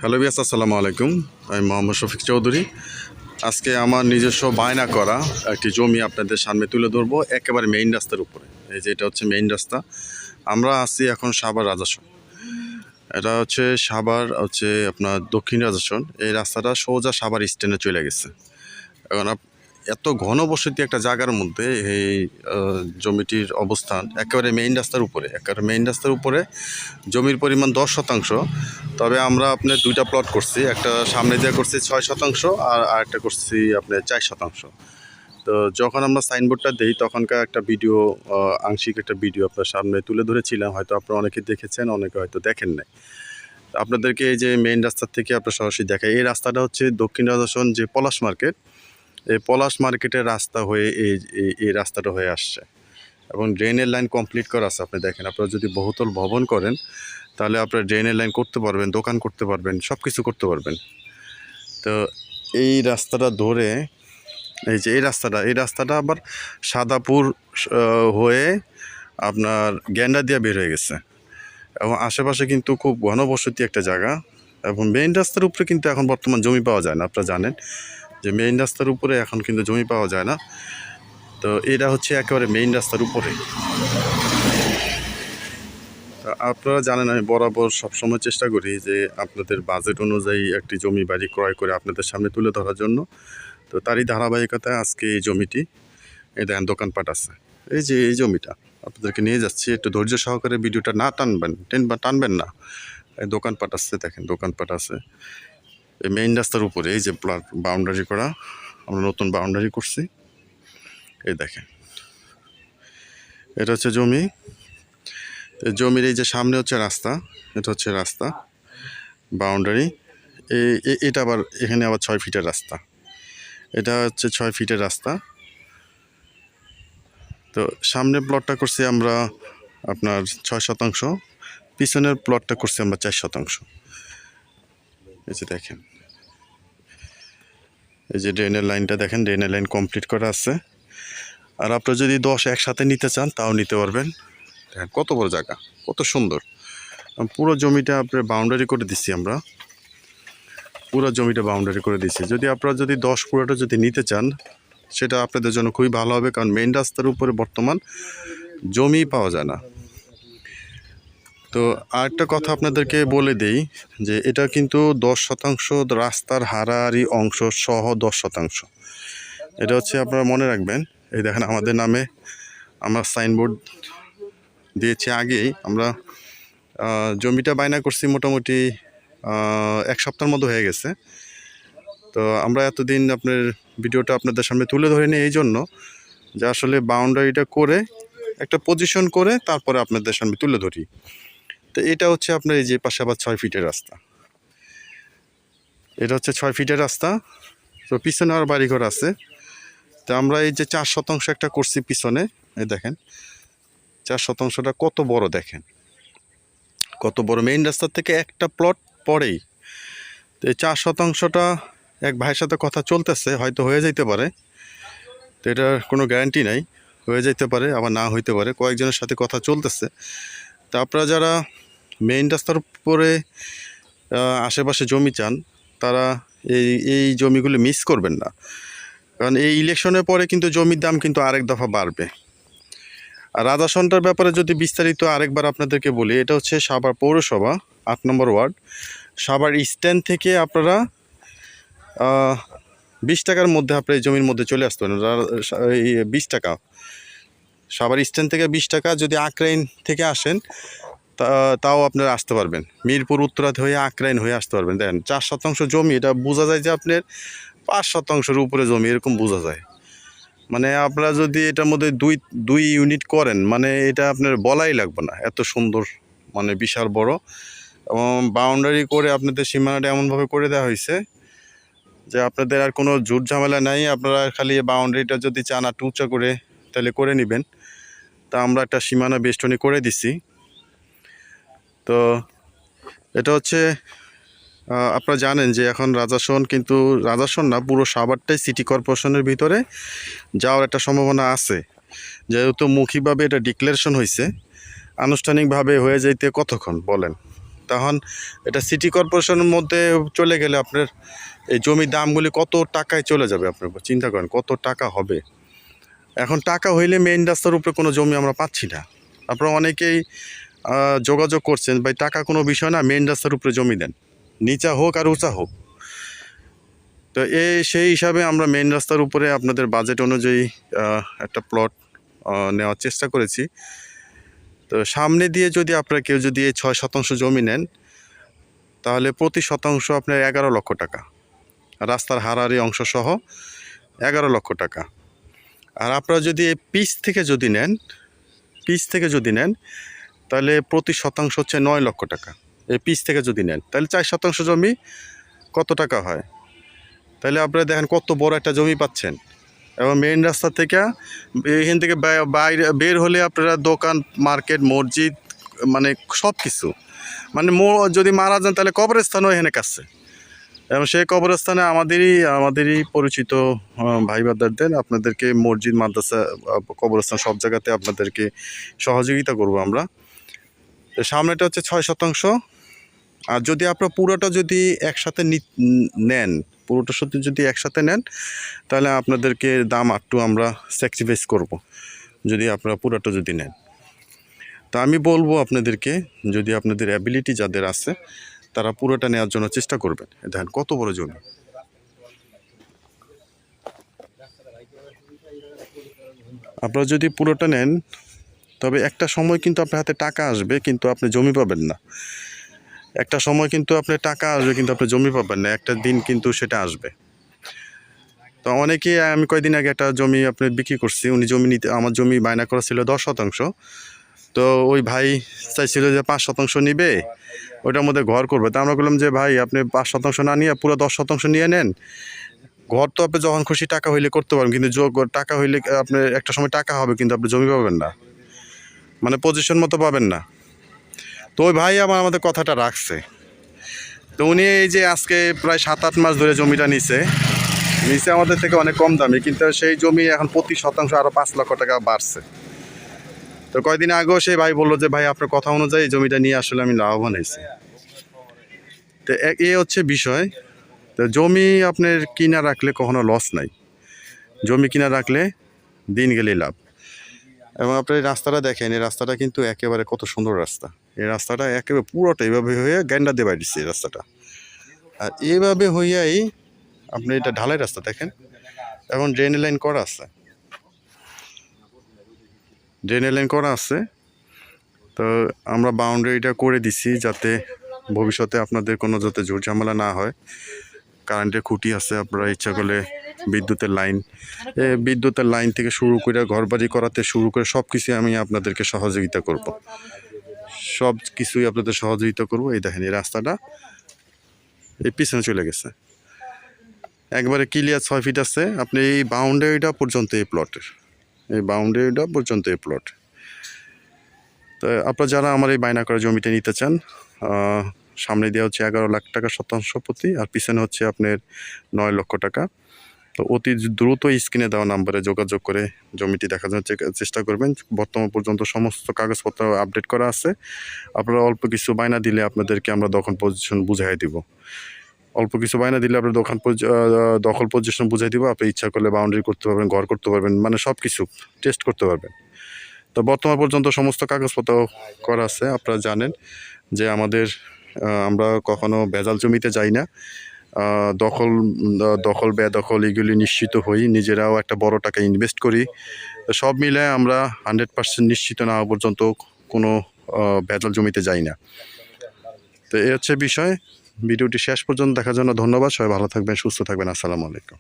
Hello বিয়াস, আসসালামু আলাইকুম। আমি মোহাম্মদ শফিক চৌধুরী। আজকে আমার নিজস্ব বায়না করা একটি জমি আপনাদের সামনে তুলে ধরবো, একেবারে মেইন রাস্তার উপরে। এই যে এটা হচ্ছে মেইন রাস্তা। আমরা আছি এখন সাভার রাজাসন। এটা হচ্ছে সাভার আপনার দক্ষিণ রাজাসন। এই রাস্তাটা সোজা সাভার স্ট্যান্ডে চলে গেছে। এখন এত ঘনবসতি একটা জায়গার মধ্যে এই জমিটির অবস্থান একেবারে মেইন রাস্তার উপরে। একেবারে মেইন রাস্তার উপরে জমির পরিমাণ 10%। তবে আমরা আপনার দুইটা প্লট করছি, একটা সামনে দিয়ে করছি 6% আর আরেকটা করছি আপনার 4%। তো যখন আমরা সাইনবোর্ডটা দিই তখনকার একটা ভিডিও, আংশিক একটা ভিডিও আপনার সামনে তুলে ধরেছিলাম। হয়তো আপনারা অনেকে দেখেছেন, অনেকে হয়তো দেখেন নাই। আপনাদেরকে এই যে মেইন রাস্তার থেকে আপনার সরাসরি দেখায়, এই রাস্তাটা হচ্ছে দক্ষিণ রাজাসন যে পলাশ মার্কেট, এই পলাশ মার্কেটের রাস্তা হয়ে এই রাস্তাটা হয়ে আসছে এবং ড্রেনের লাইন কমপ্লিট করা আছে। আপনি দেখেন, আপনারা যদি বহুতল ভবন করেন তাহলে আপনারা ড্রেনের লাইন করতে পারবেন, দোকান করতে পারবেন, সব কিছু করতে পারবেন। তো এই রাস্তাটা ধরে এই রাস্তাটা আবার সাদাপুর হয়ে আপনার গ্যান্ডা দিয়ে বের হয়ে গেছে এবং আশেপাশে কিন্তু খুব ঘনবসতি একটা জায়গা। এবং মেইন রাস্তার উপরে কিন্তু এখন বর্তমান জমি পাওয়া যায় না। আপনারা জানেন যে মেইন রাস্তার উপরে এখন কিন্তু জমি পাওয়া যায় না। তো এটা হচ্ছে একেবারে মেইন রাস্তার উপরে। আপনারা জানেন আমি বরাবর সবসময় চেষ্টা করি যে আপনাদের বাজেট অনুযায়ী একটি জমি বাড়ি ক্রয় করে আপনাদের সামনে তুলে ধরার জন্য। তো তারই ধারাবাহিকতায় আজকে এই জমিটি, এই দেখেন দোকানপাট আছে। এই যে এই জমিটা আপনাদেরকে নিয়ে যাচ্ছি, একটু ধৈর্য সহকারে ভিডিওটা না টানবেন না। এই দোকানপাট আছে, দেখেন দোকানপাট আছে এই মেইন রাস্তার উপরে। এই যে বাউন্ডারি করা, আমরা নতুন বাউন্ডারি করছি। এই দেখেন এটা হচ্ছে জমি। জমির এই যে সামনে হচ্ছে রাস্তা, এটা হচ্ছে রাস্তা বাউন্ডারি। এটা আবার এখানে আবার 6 ফিটের রাস্তা, এটা হচ্ছে 6 ফিটের রাস্তা। তো সামনের প্লটটা করছি আমরা আপনার 6%, পিছনের প্লটটা করছি আমরা 4%। এই যে দেখেন, এই যে ড্রেনের লাইনটা দেখেন, ড্রেনের লাইন কমপ্লিট করা আছে। আর আপনারা যদি 10 একসাথে নিতে চান তাও নিতে পারবেন। দেখেন কত বড় জায়গা, কত সুন্দর। পুরো জমিটা আপনার বাউন্ডারি করে দিচ্ছি, আমরা পুরো জমিটা বাউন্ডারি করে দিচ্ছি। যদি আপনারা 10 পুরোটা যদি নিতে চান সেটা আপনাদের জন্য খুবই ভালো হবে, কারণ মেইন রাস্তার উপরে বর্তমান জমি পাওয়া যায় না। তো আরেকটা কথা আপনাদেরকে বলে দেই যে এটা কিন্তু 10% রাস্তার হারাহারি অংশ সহ 10%। এটা হচ্ছে আপনারা মনে রাখবেন। এই দেখেন আমাদের নামে আমরা সাইনবোর্ড দিয়েছি আগেই। আমরা জমিটা বায়না করছি মোটামুটি 1 সপ্তাহের মতো হয়ে গেছে। তো আমরা এতদিন আপনার ভিডিওটা আপনাদের সামনে তুলে ধরিনি এই জন্য যে আসলে বাউন্ডারিটা করে একটা পজিশন করে তারপরে আপনাদের সামনে তুলে ধরি। তো এটা হচ্ছে আপনার এই যে পাশে আবার 6 ফিটের রাস্তা, এটা হচ্ছে 6 ফিটের রাস্তা। তো পিছনে আর বাড়িঘর আছে। তো আমরা এই যে 4% একটা করছি পিছনে, এই দেখেন 4%টা কত বড়, দেখেন কত বড়। মেইন রাস্তার থেকে একটা প্লট পরেই। তো এই 4%টা এক ভাইয়ের সাথে কথা চলতেছে, হয়তো হয়ে যেতে পারে। তো এটার কোনো গ্যারান্টি নাই, হয়ে যেতে পারে আবার না হইতে পারে। কয়েকজনের সাথে কথা চলতেছে। তা আপনারা যারা মেইন রাস্তার উপরে আশেপাশে জমি চান তারা এই জমিগুলো মিস করবেন না, কারণ এই ইলেকশনের পরে কিন্তু জমির দাম কিন্তু আরেক দফা বাড়বে। আর রাজাসনটার ব্যাপারে যদি বিস্তারিত আরেকবার আপনাদেরকে বলি, এটা হচ্ছে সাভার পৌরসভা 8 নম্বর ওয়ার্ড। সাভার স্ট্যান্ড থেকে আপনারা 20 টাকার মধ্যে আপনার এই জমির মধ্যে চলে আসতে পারেন। 20 টাকা সাভার স্ট্যান্ড থেকে 20 টাকা। যদি আকরাইন থেকে আসেন তাও আপনারা আসতে পারবেন, মিরপুর উত্তরাত হয়ে আকরাইন হয়ে আসতে পারবেন। দেখেন 4% জমি, এটা বোঝা যায় যে আপনার 5%-এর উপরে জমি, এরকম বোঝা যায়। মানে আপনারা যদি এটার মধ্যে দুই ইউনিট করেন, মানে এটা আপনার বলাই লাগবে না, এত সুন্দর, মানে বিশাল বড়। এবং বাউন্ডারি করে আপনাদের সীমানাটা এমনভাবে করে দেওয়া হয়েছে যে আপনাদের আর কোনো ঝুট ঝামেলা নাই। আপনারা খালি বাউন্ডারিটা যদি চান একটু উঁচা করে তাহলে করে নেবেন। তা আমরা একটা সীমানা বেষ্টনী করে দিছি। তো এটা হচ্ছে আপনারা জানেন যে এখন রাজাসন, কিন্তু রাজাসন না, পুরো সাভারটাই সিটি কর্পোরেশনের ভিতরে যাওয়ার একটা সম্ভাবনা আছে। যেহেতু মৌখিকভাবে এটা ডিক্লারেশন হয়েছে, আনুষ্ঠানিকভাবে হয়ে যাইতে কতক্ষণ বলেন, তখন এটা সিটি কর্পোরেশনের মধ্যে চলে গেলে আপনার এই জমির দামগুলি কত টাকায় চলে যাবে, আপনার চিন্তা করেন কত টাকা হবে। এখন টাকা হইলে মেইন রাস্তার উপরে কোনো জমি আমরা পাচ্ছি না। আপনারা অনেকেই যোগাযোগ করছেন, ভাই টাকা কোনো বিষয় না, মেইন রাস্তার উপরে জমি দেন, নিচা হোক আর উঁচা হোক। তো সেই হিসাবে আমরা মেইন রাস্তার উপরে আপনাদের বাজেট অনুযায়ী একটা প্লট নেওয়ার চেষ্টা করেছি। তো সামনে দিয়ে যদি আপনারা কেউ যদি এই 6 শতাংশ জমি নেন, তাহলে প্রতি শতাংশ আপনার 11 লক্ষ টাকা, রাস্তার হারাহারি অংশ সহ 11 লক্ষ টাকা। আর আপনারা যদি এই পিচ থেকে যদি নেন তাহলে প্রতি শতাংশ হচ্ছে 9 লক্ষ টাকা। এই পিচ থেকে যদি নেন তাহলে 4 শতাংশ জমি কত টাকা হয়, তাহলে আপনারা দেখেন কত বড় একটা জমি পাচ্ছেন। এবং মেইন রাস্তা থেকে এখান থেকে বাইরে বের হলে আপনারা দোকান, মার্কেট, মসজিদ, মানে সব কিছু, মানে যদি মারা যান তাহলে কবরস্থানও এখানে কাছে। এবং সেই কবরস্থানে আমাদেরই পরিচিত ভাই ব্রাদারদের আপনাদেরকে মসজিদ, মাদ্রাসা, কবরস্থান সব জায়গাতে আপনাদেরকে সহযোগিতা করব আমরা। সামনেটা হচ্ছে 6 শতাংশ। আর যদি আপনারা পুরোটা যদি একসাথে নেন, পুরোটার সাথে যদি একসাথে নেন তাহলে আপনাদেরকে দাম একটু আমরা স্যাক্রিফাইস করব, যদি আপনারা পুরোটা যদি নেন। তা আমি বলবো আপনাদেরকে, যদি আপনাদের অ্যাবিলিটি যাদের আছে তারা পুরোটা নেওয়ার জন্য চেষ্টা করবেন। দেখেন কত বড় জমি। আপনারা যদি পুরোটা নেন তবে একটা সময় কিন্তু আপনার হাতে টাকা আসবে, কিন্তু আপনি জমি পাবেন না। একটা সময় কিন্তু আপনার টাকা আসবে, কিন্তু আপনি জমি পাবেন না। একটা দিন কিন্তু সেটা আসবে। তো অনেকেই, আমি কয়েকদিন আগে একটা জমি আপনার বিক্রি করছি, উনি জমি নিতে, আমার জমি বায়না করা ছিল 10 শতাংশ। তো ওই ভাই চাইছিল যে 5 শতাংশ নিবে, ওইটার মধ্যে ঘর করবে। তা আমরা বললাম যে ভাই আপনি 5 শতাংশ না নিয়ে পুরো 10 শতাংশ নিয়ে নেন। ঘর তো আপনি যখন খুশি টাকা হইলে করতে পারবেন, কিন্তু টাকা হইলে আপনার একটা সময় টাকা হবে, কিন্তু আপনি জমি পাবেন না, মানে পজিশন মতো পাবেন না। তো ওই ভাই আমাদের কথাটা রাখছে। তো উনি এই যে আজকে প্রায় 7-8 মাস ধরে জমিটা নিছে আমাদের থেকে অনেক কম দামে, কিন্তু সেই জমি এখন প্রতি শতাংশ আরও 5 লক্ষ টাকা বাড়ছে। তো কয়েকদিন আগেও সেই ভাই বললো যে ভাই আপনার কথা অনুযায়ী জমিটা নিয়ে আসলে আমি লাভবান হয়েছি। তো এ হচ্ছে বিষয়। তো জমি আপনার কিনা রাখলে কখনো লস নাই, জমি কিনা রাখলে দিন গেলেই লাভ। এবং আপনার এই রাস্তাটা দেখেন, এই রাস্তাটা কিন্তু একেবারে কত সুন্দর রাস্তা। এই রাস্তাটা একেবারে পুরোটা এইভাবে হয়ে গ্যান্ডা দিয়ে বাড়িছে এই রাস্তাটা। আর এইভাবে হইয়াই আপনি এটা ঢালাই রাস্তা দেখেন, এবং ড্রেনের লাইন করা আছে। তো আমরা বাউন্ডারিটা করে দিছি যাতে ভবিষ্যতে আপনাদের কোনো যাতে ঝুট ঝামেলা না হয়। কারেন্টের খুঁটি আছে, আপনারা ইচ্ছা করলে বিদ্যুতের লাইন থেকে শুরু করে ঘরবাড়ি করাতে শুরু করে সব কিছুই আমি আপনাদেরকে সহযোগিতা করব। এই দেখেন এই রাস্তাটা এই পিছনে চলে গেছে, একবারে ক্লিয়ার 6 ফিট আছে। আপনি এই বাউন্ডারিটা পর্যন্ত এই প্লটের, তো আপনারা যারা আমার এই বায়না করা জমিটা নিতে চান, সামনে দেওয়া হচ্ছে 11 লাখ টাকা শতাংশ প্রতি, আর পিছনে হচ্ছে আপনার 9 লক্ষ টাকা। তো অতি দ্রুত স্ক্রিনে দেওয়া নাম্বারে যোগাযোগ করে জমিটি দেখার জন্য চেষ্টা করবেন। বর্তমান পর্যন্ত সমস্ত কাগজপত্র আপডেট করা আছে। আপনারা অল্প কিছু বায়না দিলে আপনাদেরকে আমরা দখল পজিশন বুঝাই দিব। দখল পজিশন বুঝাই দিব। আপনি ইচ্ছা করলে বাউন্ডারি করতে পারবেন, ঘর করতে পারবেন, মানে সব কিছু টেস্ট করতে পারবেন। তো বর্তমান পর্যন্ত সমস্ত কাগজপত্র করা আছে। আপনারা জানেন যে আমরা কখনো ভেজাল জমিতে যাই না। দখল বেদখল এগুলি নিশ্চিত হই, নিজেরাও একটা বড় টাকা ইনভেস্ট করি। সব মিলে আমরা 100% নিশ্চিত না হওয়া পর্যন্ত কোনো ভেজাল জমিতে যাই না। তো এই হচ্ছে বিষয়। ভিডিওটি শেষ পর্যন্ত দেখার জন্য ধন্যবাদ। সবাই ভালো থাকবেন, সুস্থ থাকবেন। আসসালামু আলাইকুম।